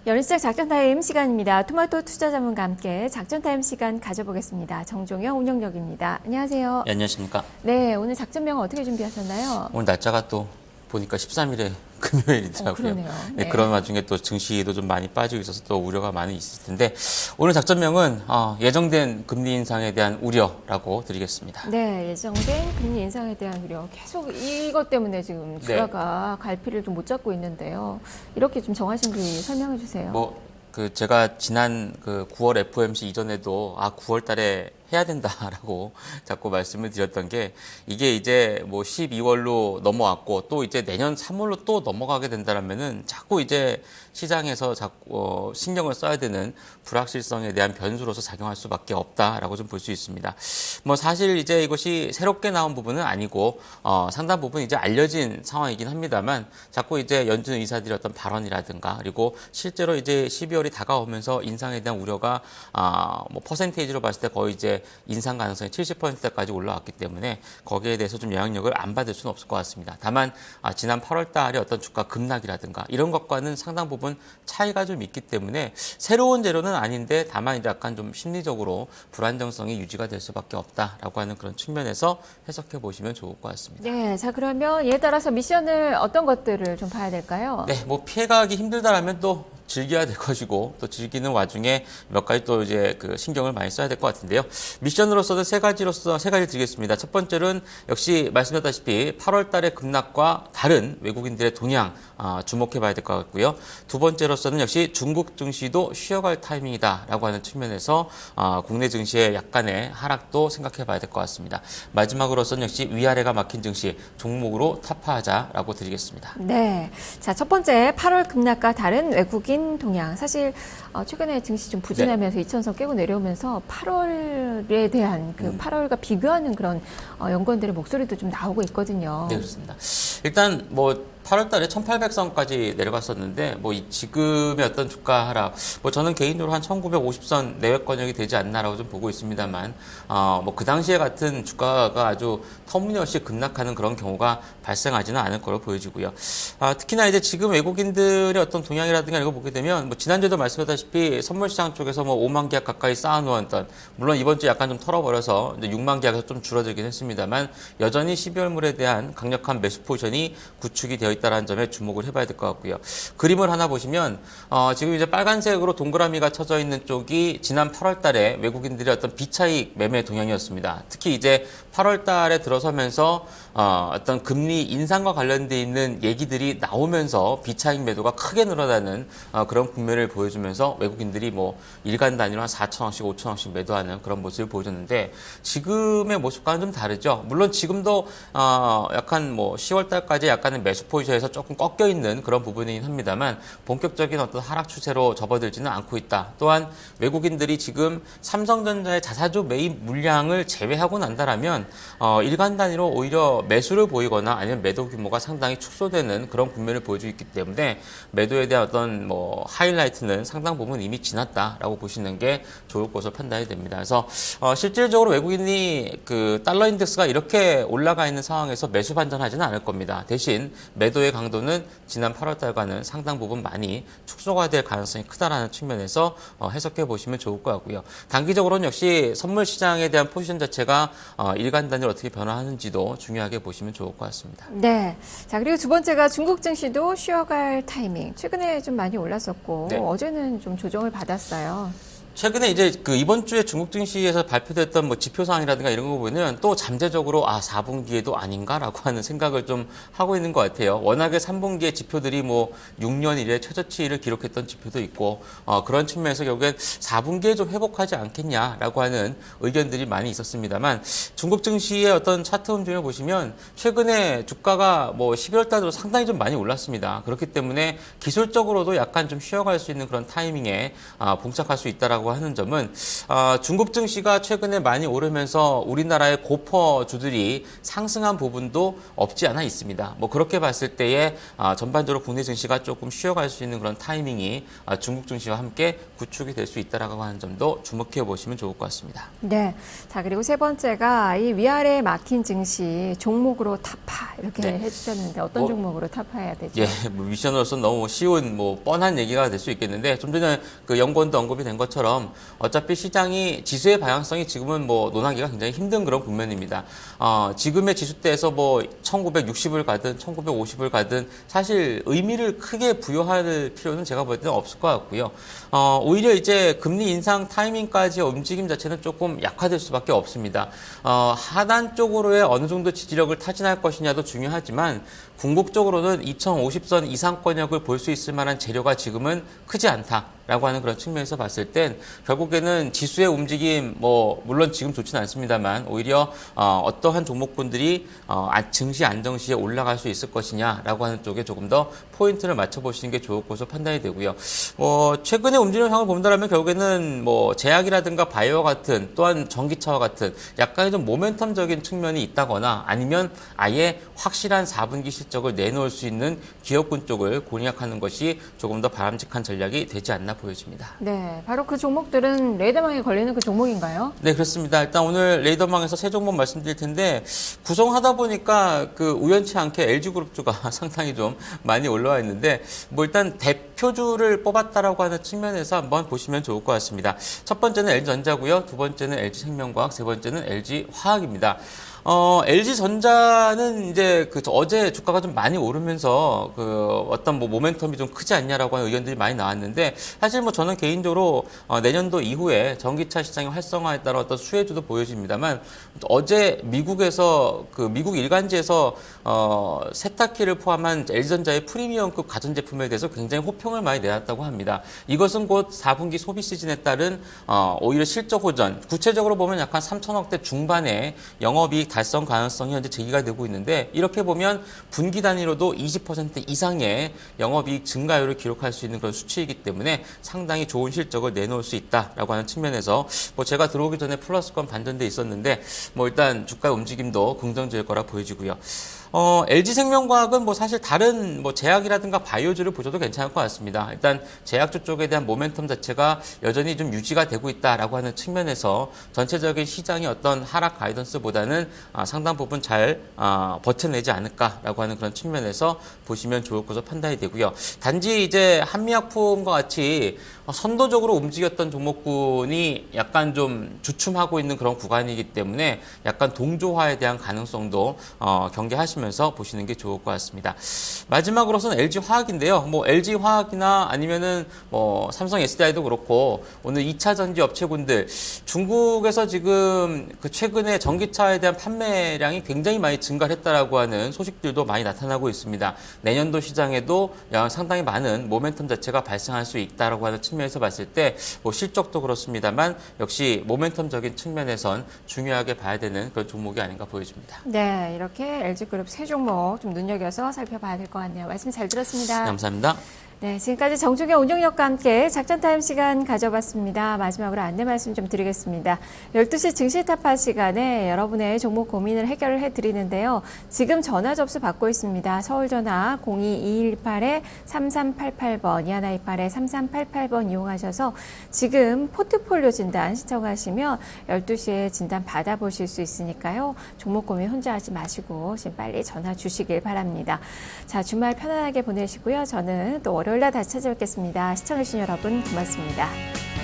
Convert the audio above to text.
열시작 작전타임 시간입니다. 토마토 투자 전문가 함께 작전타임 시간 가져보겠습니다. 정종영 운영력입니다. 안녕하세요. 네, 안녕하십니까. 네, 오늘 작전명 어떻게 준비하셨나요? 오늘 날짜가 또 보니까 13일에 금요일이더라고요. 그러네요. 네. 네, 그런 와중에 또 증시도 좀 많이 빠지고 있어서 또 우려가 많이 있을 텐데 오늘 작전명은 예정된 금리 인상에 대한 우려라고 드리겠습니다. 네, 예정된 금리 인상에 대한 우려. 계속 이것 때문에 지금 주가가 갈피를 좀 못 잡고 있는데요. 이렇게 좀 정하신 그 설명해 주세요. 제가 지난 9월 FOMC 이전에도 9월 달에 해야 된다라고 자꾸 말씀을 드렸던 게 이게 이제 12월로 넘어왔고 또 이제 내년 3월로 또 넘어가게 된다라면은 자꾸 이제 시장에서 자꾸 신경을 써야 되는 불확실성에 대한 변수로서 작용할 수밖에 없다라고 좀 볼 수 있습니다. 사실 이제 이것이 새롭게 나온 부분은 아니고 상당 부분 이제 알려진 상황이긴 합니다만 자꾸 이제 연준 의사들의 어떤 발언이라든가 그리고 실제로 이제 12월이 다가오면서 인상에 대한 우려가 퍼센테이지로 봤을 때 거의 이제 인상 가능성이 70%까지 올라왔기 때문에 거기에 대해서 좀 영향력을 안 받을 수는 없을 것 같습니다. 다만 지난 8월 달에 어떤 주가 급락이라든가 이런 것과는 상당 부분 차이가 좀 있기 때문에 새로운 재료는 아닌데 다만 이제 약간 좀 심리적으로 불안정성이 유지가 될 수밖에 없다라고 하는 그런 측면에서 해석해 보시면 좋을 것 같습니다. 네, 자 그러면 이에 따라서 미션을 어떤 것들을 좀 봐야 될까요? 네, 피해가기 힘들다라면 또 즐겨야 될 것이고 또 즐기는 와중에 몇 가지 또 이제 신경을 많이 써야 될 것 같은데요. 미션으로서도 세 가지 드리겠습니다. 첫 번째는 역시 말씀드렸다시피 8월 달의 급락과 다른 외국인들의 동향 주목해 봐야 될 것 같고요. 두 번째로서는 역시 중국 증시도 쉬어갈 타이밍이다라고 하는 측면에서 국내 증시의 약간의 하락도 생각해 봐야 될 것 같습니다. 마지막으로서는 역시 위아래가 막힌 증시 종목으로 타파하자라고 드리겠습니다. 네, 자 첫 번째 8월 급락과 다른 외국인 동향. 사실 최근에 증시 좀 부진하면서 2,000선 깨고 내려오면서 8월에 대한 8월과 비교하는 그런 연구원들의 목소리도 좀 나오고 있거든요. 네, 그렇습니다. 일단 8월 달에 1,800선까지 내려갔었는데 지금의 어떤 주가 하락 저는 개인적으로 한 1,950선 내외권역이 되지 않나라고 좀 보고 있습니다만 그 당시에 같은 주가가 아주 터무니없이 급락하는 그런 경우가 발생하지는 않을 거로 보여지고요. 특히나 이제 지금 외국인들의 어떤 동향이라든가 이런 거 보게 되면 지난주에도 말씀드렸다시피 선물 시장 쪽에서 5만 계약 가까이 쌓아놓았던 물론 이번 주 약간 좀 털어버려서 이제 6만 계약에서 좀 줄어들긴 했습니다만 여전히 12월물에 대한 강력한 매수 포지션이 구축이 되어 있다는 점에 주목을 해봐야 될 것 같고요. 그림을 하나 보시면 지금 이제 빨간색으로 동그라미가 쳐져 있는 쪽이 지난 8월 달에 외국인들의 어떤 비차익 매매 동향이었습니다. 특히 이제 8월 달에 들어서면서 어떤 금리 인상과 관련돼 있는 얘기들이 나오면서 비차익 매도가 크게 늘어나는 그런 국면을 보여주면서 외국인들이 일간 단위로 한 4천억씩 5천억씩 매도하는 그런 모습을 보여줬는데 지금의 모습과는 좀 다르죠. 물론 지금도 약간 10월 달까지 약간의 매수 포지션에서 조금 꺾여 있는 그런 부분이긴 합니다만 본격적인 어떤 하락 추세로 접어들지는 않고 있다. 또한 외국인들이 지금 삼성전자의 자사주 매입 물량을 제외하고 난다라면 일간 단위로 오히려 매수를 보이거나 아니면 매도 규모가 상당히 축소되는 그런 국면을 보여주고 있기 때문에 매도에 대한 어떤 하이라이트는 상당 부분 이미 지났다라고 보시는 게 좋을 것으로 판단이 됩니다. 그래서 실질적으로 외국인이 달러 인덱스가 이렇게 올라가 있는 상황에서 매수 반전하지는 않을 겁니다. 대신 매도의 강도는 지난 8월 달과는 상당 부분 많이 축소가 될 가능성이 크다라는 측면에서 해석해 보시면 좋을 것 같고요. 단기적으로는 역시 선물 시장에 대한 포지션 자체가 일간 단위로 어떻게 변화하는지도 중요하게 보시면 좋을 것 같습니다. 네. 자, 그리고 두 번째가 중국 증시도 쉬어갈 타이밍. 최근에 좀 많이 올랐었고 어제는 좀 조정을 받았어요. 최근에 이제 이번 주에 중국 증시에서 발표됐던 지표사항이라든가 이런 거 보면 또 잠재적으로 4분기에도 아닌가라고 하는 생각을 좀 하고 있는 것 같아요. 워낙에 3분기의 지표들이 6년 이래 최저치를 기록했던 지표도 있고 그런 측면에서 결국엔 4분기에 좀 회복하지 않겠냐라고 하는 의견들이 많이 있었습니다만 중국 증시의 어떤 차트 움직임을 보시면 최근에 주가가 12월 달도 상당히 좀 많이 올랐습니다. 그렇기 때문에 기술적으로도 약간 좀 쉬어갈 수 있는 그런 타이밍에 봉착할 수 있다라고 있다라고 하는 점은 중국 증시가 최근에 많이 오르면서 우리나라의 고퍼주들이 상승한 부분도 없지 않아 있습니다. 뭐 그렇게 봤을 때에 전반적으로 국내 증시가 조금 쉬어갈 수 있는 그런 타이밍이 중국 증시와 함께 구축이 될 수 있다라고 하는 점도 주목해 보시면 좋을 것 같습니다. 네. 자, 그리고 세 번째가 이 위아래에 막힌 증시 종목으로 타파 이렇게 네. 해주셨는데 어떤 종목으로 타파해야 되죠? 예, 뭐 미션으로서 너무 쉬운 뻔한 얘기가 될 수 있겠는데 좀 전에 그 연구원도 언급이 된 것처럼 어차피 시장이 지수의 방향성이 지금은 논하기가 굉장히 힘든 그런 국면입니다. 지금의 지수대에서 1960을 가든 1950을 가든 사실 의미를 크게 부여할 필요는 제가 볼 때는 없을 것 같고요. 오히려 이제 금리 인상 타이밍까지의 움직임 자체는 조금 약화될 수밖에 없습니다. 하단 쪽으로의 어느 정도 지지력을 타진할 것이냐도 중요하지만 궁극적으로는 2050선 이상권역을 볼 수 있을 만한 재료가 지금은 크지 않다라고 하는 그런 측면에서 봤을 땐 결국에는 지수의 움직임 물론 지금 좋지는 않습니다만 오히려 어떠한 종목군들이 증시 안정시에 올라갈 수 있을 것이냐라고 하는 쪽에 조금 더 포인트를 맞춰보시는 게 좋을 것으로 판단이 되고요. 최근에 움직이는 상황을 본다면 결국에는 제약이라든가 바이오와 같은 또한 전기차와 같은 약간의 좀 모멘텀적인 측면이 있다거나 아니면 아예 확실한 4분기 실적을 내놓을 수 있는 기업군 쪽을 공략하는 것이 조금 더 바람직한 전략이 되지 않나 보여집니다. 네, 바로 그 종목들은 레이더망에 걸리는 그 종목인가요? 네, 그렇습니다. 일단 오늘 레이더망에서 세 종목 말씀드릴 텐데 구성하다 보니까 그 우연치 않게 LG그룹주가 상당히 좀 많이 올라와 있는데 일단 대표주를 뽑았다라고 하는 측면에서 한번 보시면 좋을 것 같습니다. 첫 번째는 LG전자고요. 두 번째는 LG생명과학, 세 번째는 LG화학입니다. LG전자는 이제 어제 주가가 좀 많이 오르면서 어떤 모멘텀이 좀 크지 않냐라고 하는 의견들이 많이 나왔는데 사실 저는 개인적으로 내년도 이후에 전기차 시장의 활성화에 따라 어떤 수혜주도 보여집니다만 어제 미국에서 미국 일간지에서 세탁기를 포함한 LG전자의 프리미엄급 가전제품에 대해서 굉장히 호평을 많이 내놨다고 합니다. 이것은 곧 4분기 소비 시즌에 따른 오히려 실적 호전, 구체적으로 보면 약간 3천억대 중반의 영업이익 달성 가능성이 현재 제기가 되고 있는데 이렇게 보면 분기 단위로도 20% 이상의 영업이익 증가율을 기록할 수 있는 그런 수치이기 때문에 상당히 좋은 실적을 내놓을 수 있다라고 하는 측면에서 제가 들어오기 전에 플러스권 반전돼 있었는데 일단 주가 움직임도 긍정적일 거라 보여지고요. LG생명과학은 사실 다른 제약이라든가 바이오주를 보셔도 괜찮을 것 같습니다. 일단 제약주 쪽에 대한 모멘텀 자체가 여전히 좀 유지가 되고 있다라고 하는 측면에서 전체적인 시장의 어떤 하락 가이던스보다는 상당 부분 잘 버텨내지 않을까라고 하는 그런 측면에서 보시면 좋을 것으로 판단이 되고요. 단지 이제 한미약품과 같이 선도적으로 움직였던 종목군이 약간 좀 주춤하고 있는 그런 구간이기 때문에 약간 동조화에 대한 가능성도 경계하시면서 보시는 게 좋을 것 같습니다. 마지막으로서는 LG화학인데요. LG화학이나 아니면은 삼성 SDI도 그렇고 오늘 2차 전지 업체군들 중국에서 지금 최근에 전기차에 대한 판매량이 굉장히 많이 증가를 했다라고 하는 소식들도 많이 나타나고 있습니다. 내년도 시장에도 상당히 많은 모멘텀 자체가 발생할 수 있다라고 하는 측면에서 봤을 때 실적도 그렇습니다만 역시 모멘텀적인 측면에선 중요하게 봐야 되는 그런 종목이 아닌가 보여집니다. 네, 이렇게 LG그룹 세 종목 좀 눈여겨서 살펴봐야 될 것 같네요. 말씀 잘 들었습니다. 감사합니다. 네, 지금까지 정주경 운영력과 함께 작전타임 시간 가져봤습니다. 마지막으로 안내 말씀 좀 드리겠습니다. 12시 증시 타파 시간에 여러분의 종목 고민을 해결을 해드리는데요. 지금 전화 접수 받고 있습니다. 서울 전화 02-218-3388번, 2128-3388번 이용하셔서 지금 포트폴리오 진단 신청하시면 12시에 진단 받아보실 수 있으니까요. 종목 고민 혼자 하지 마시고 지금 빨리 전화 주시길 바랍니다. 자, 주말 편안하게 보내시고요. 저는 또 월요일 날 다시 찾아뵙겠습니다. 시청해주신 여러분 고맙습니다.